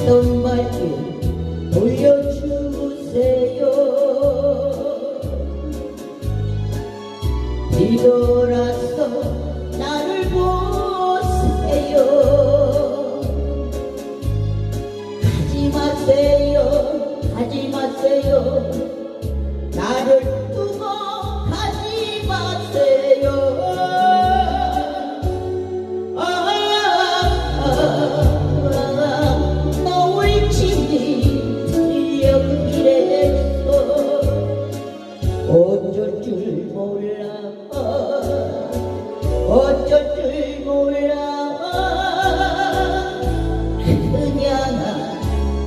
손발길 돌려주세요. 뒤돌아서 나를 보세요. 가지 마세요, 가지 마세요. 나를 두고 가지 마세요. 너울 침이 연길에서 어쩔 줄 몰라, 어쩔 줄 몰라. 그냥